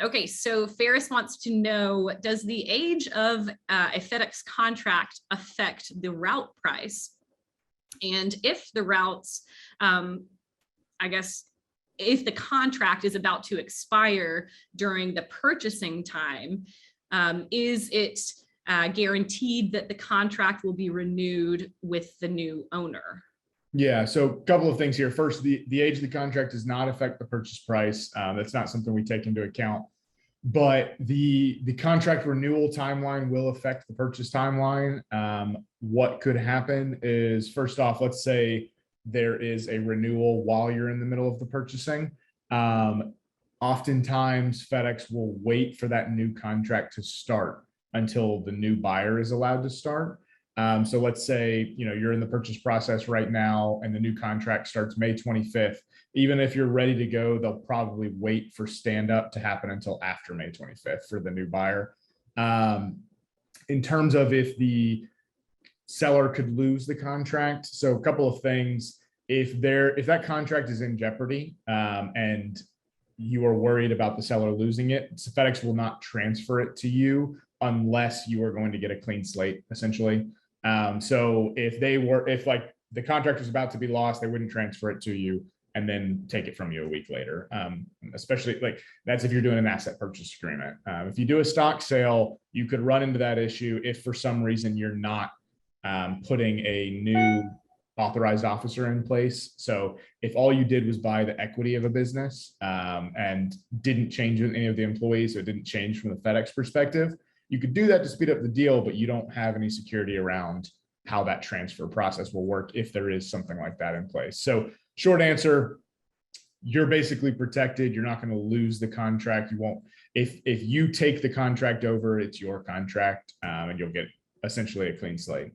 Okay, so Ferris wants to know, does the age of a FedEx contract affect the route price? And if the routes, I guess, if the contract is about to expire during the purchasing time, is it guaranteed that the contract will be renewed with the new owner? Yeah, so a couple of things here. First, the age of the contract does not affect the purchase price. That's not something we take into account. But the contract renewal timeline will affect the purchase timeline. What could happen is, first off, let's say there is a renewal while you're in the middle of the purchasing. Oftentimes, FedEx will wait for that new contract to start until the new buyer is allowed to start. So let's say, you're in the purchase process right now and the new contract starts May 25th. Even if you're ready to go, they'll probably wait for stand up to happen until after May 25th for the new buyer. In terms of if the seller could lose the contract, so a couple of things. If that contract is in jeopardy and you are worried about the seller losing it, FedEx will not transfer it to you unless you are going to get a clean slate, essentially. So if like the contract was about to be lost, they wouldn't transfer it to you and then take it from you a week later. Especially like that's if you're doing an asset purchase agreement. If you do a stock sale, you could run into that issue if for some reason you're not putting a new authorized officer in place. So if all you did was buy the equity of a business and didn't change any of the employees, so it didn't change from the FedEx perspective, you could do that to speed up the deal, but you don't have any security around how that transfer process will work if there is something like that in place. So short answer, you're basically protected. You're not going to lose the contract. You won't, if you take the contract over, it's your contract and you'll get essentially a clean slate.